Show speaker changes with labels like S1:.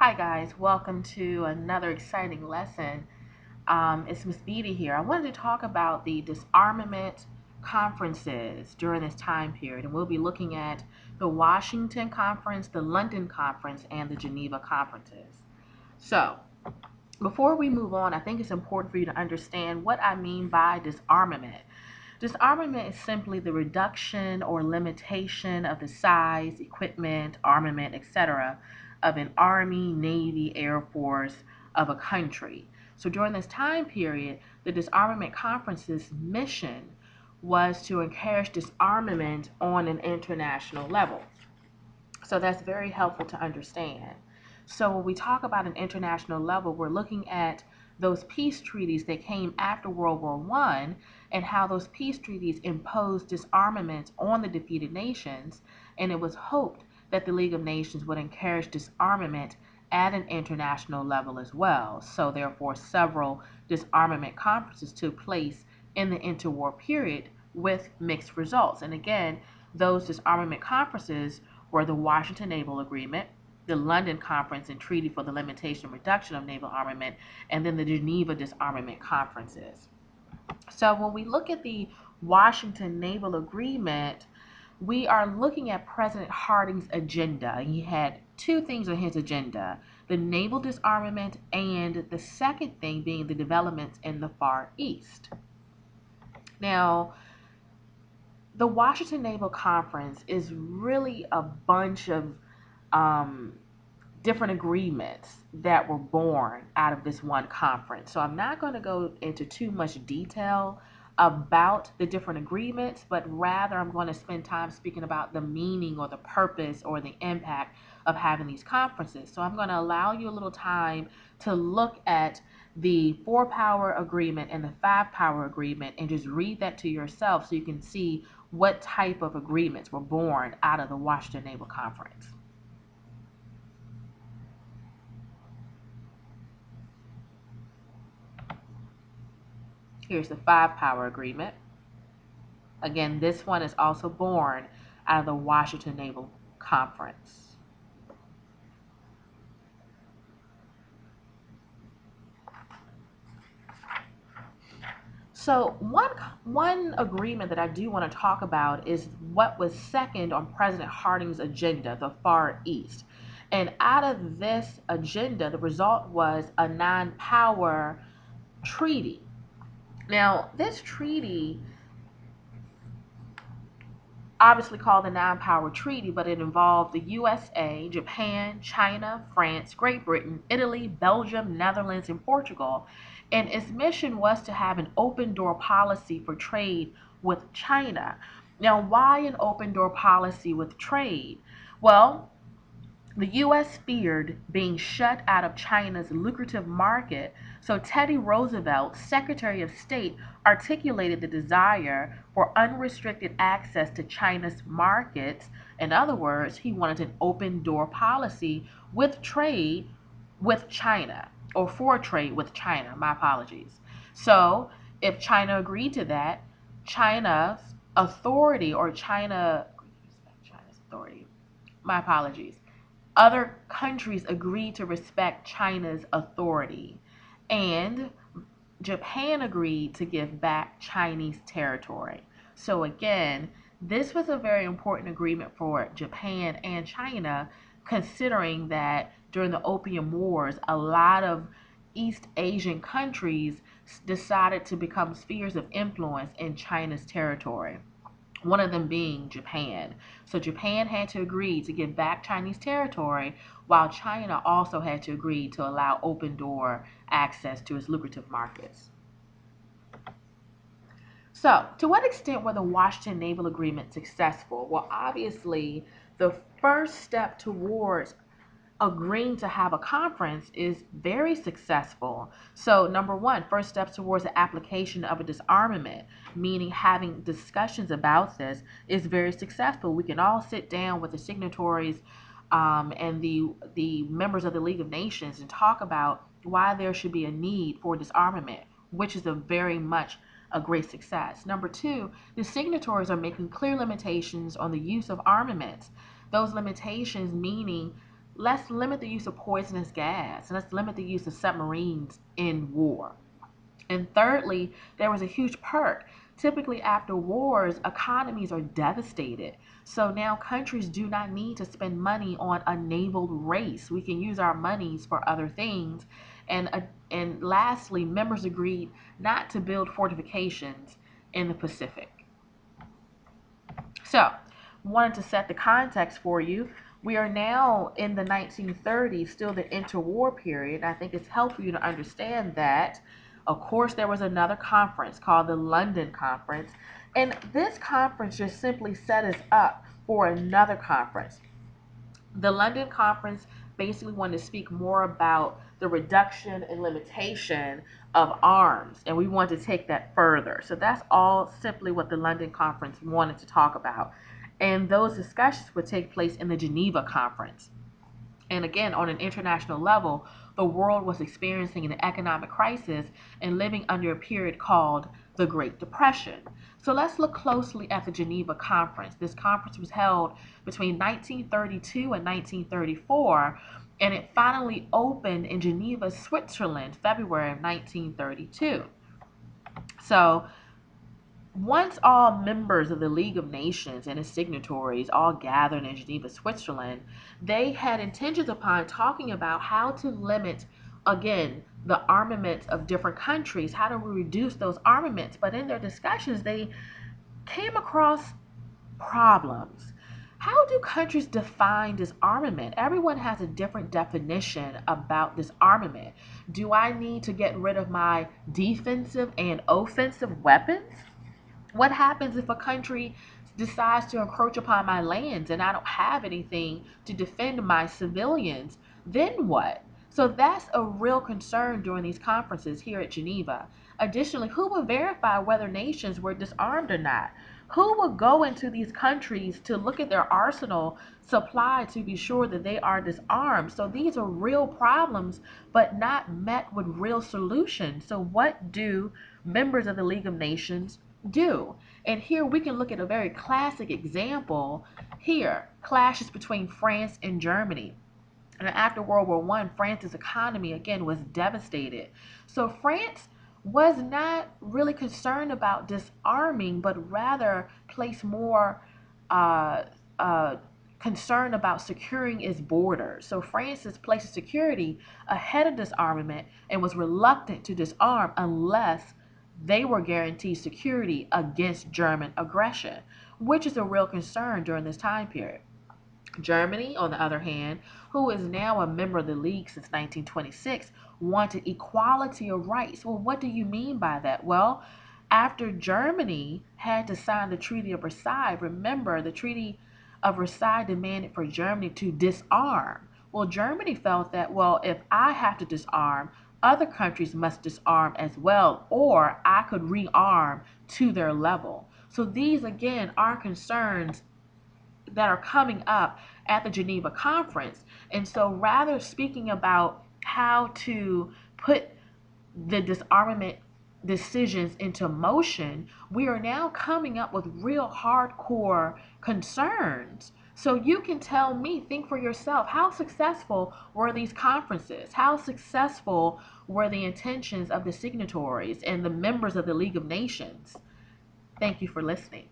S1: Hi guys, welcome to another exciting lesson. It's Miss Beatty here. I wanted to talk about the disarmament conferences during this time period, and we'll be looking at the Washington Conference, the London Conference, and the Geneva Conferences. So, before we move on, I think it's important for you to understand what I mean by disarmament. Disarmament is simply the reduction or limitation of the size, equipment, armament, etc. of an army, navy, air force of a country. So during this time period, the disarmament conference's mission was to encourage disarmament on an international level. So that's very helpful to understand. So when we talk about an international level, we're looking at those peace treaties that came after World War I and how those peace treaties imposed disarmament on the defeated nations. And it was hoped that the League of Nations would encourage disarmament at an international level as well. So therefore, several disarmament conferences took place in the interwar period with mixed results. And again, those disarmament conferences were the Washington Naval Agreement, the London Conference and Treaty for the Limitation and Reduction of Naval Armament, and then the Geneva Disarmament Conferences. So when we look at the Washington Naval Agreement, we are looking at President Harding's agenda. He had two things on his agenda: the naval disarmament, and the second thing being the developments in the Far East. Now, the Washington Naval Conference is really a bunch of um, different agreements that were born out of this one conference. So I'm not going to go into too much detail about the different agreements, but rather I'm going to spend time speaking about the meaning or the purpose or the impact of having these conferences. So I'm going to allow you a little time to look at the 4-power agreement and the 5-power agreement and just read that to yourself so you can see what type of agreements were born out of the Washington Naval Conference. Here's the 5-power agreement. Again, this one is also born out of the Washington Naval Conference. So one agreement that I do want to talk about is what was second on President Harding's agenda, the Far East. And out of this agenda, the result was a non-power treaty. Now, this treaty obviously called the non-power treaty, but it involved the USA, Japan, China, France, Great Britain, Italy, Belgium, Netherlands, and Portugal. And its mission was to have an open door policy for trade with China. Now, why an open door policy with trade? Well, the U.S. feared being shut out of China's lucrative market, so Teddy Roosevelt, Secretary of State, articulated the desire for unrestricted access to China's markets. In other words, he wanted an open door policy with trade with China, or for trade with China. My apologies. So, if China agreed to that, China's authority or China's authority, my apologies, other countries agreed to respect China's authority, and Japan agreed to give back Chinese territory. So, again, this was a very important agreement for Japan and China, considering that during the Opium Wars, a lot of East Asian countries decided to become spheres of influence in China's territory, one of them being Japan. So Japan had to agree to give back Chinese territory, while China also had to agree to allow open door access to its lucrative markets. So, to what extent were the Washington Naval Agreement successful? Well, obviously, the first step towards agreeing to have a conference is very successful. So, number one, first steps towards the application of a disarmament, meaning having discussions about this, is very successful. We can all sit down with the signatories and the members of the League of Nations and talk about why there should be a need for disarmament, which is a very much a great success. Number two, the signatories are making clear limitations on the use of armaments. Those limitations meaning let's limit the use of poisonous gas, and let's limit the use of submarines in war. And thirdly, there was a huge perk. Typically, after wars, economies are devastated. So now countries do not need to spend money on a naval race. We can use our monies for other things. And lastly, members agreed not to build fortifications in the Pacific. So, wanted to set the context for you. We are now in the 1930s, still the interwar period. I think it's helpful you to understand that. Of course, there was another conference called the London Conference, and this conference just simply set us up for another conference. The London Conference basically wanted to speak more about the reduction and limitation of arms, and we want to take that further. So that's all simply what the London Conference wanted to talk about. And those discussions would take place in the Geneva Conference. And again, on an international level, the world was experiencing an economic crisis and living under a period called the Great Depression. So let's look closely at the Geneva Conference. This conference was held between 1932 and 1934, and it finally opened in Geneva, Switzerland, February of 1932. So once all members of the League of Nations and its signatories all gathered in Geneva, Switzerland, they had intentions upon talking about how to limit, again, the armaments of different countries. How do we reduce those armaments? But in their discussions, they came across problems. How do countries define disarmament? Everyone has a different definition about disarmament. Do I need to get rid of my defensive and offensive weapons? What happens if a country decides to encroach upon my lands and I don't have anything to defend my civilians? Then what? So that's a real concern during these conferences here at Geneva. Additionally, who will verify whether nations were disarmed or not? Who will go into these countries to look at their arsenal supply to be sure that they are disarmed? So these are real problems, but not met with real solutions. So what do members of the League of Nations do? And here we can look at a very classic example here, clashes between France and Germany. And after World War I, France's economy again was devastated. So France was not really concerned about disarming, but rather placed more uh, uh, concern about securing its borders. So France's placed security ahead of disarmament and was reluctant to disarm unless they were guaranteed security against German aggression, which is a real concern during this time period. Germany, on the other hand, who is now a member of the League since 1926, wanted equality of rights. Well, what do you mean by that? Well, after Germany had to sign the Treaty of Versailles, remember the Treaty of Versailles demanded for Germany to disarm. Well, Germany felt that, well, if I have to disarm, other countries must disarm as well, or I could rearm to their level. So these, again, are concerns that are coming up at the Geneva Conference. And so rather speaking about how to put the disarmament decisions into motion, we are now coming up with real hardcore concerns. So you can tell me, think for yourself, how successful were these conferences? How successful were the intentions of the signatories and the members of the League of Nations? Thank you for listening.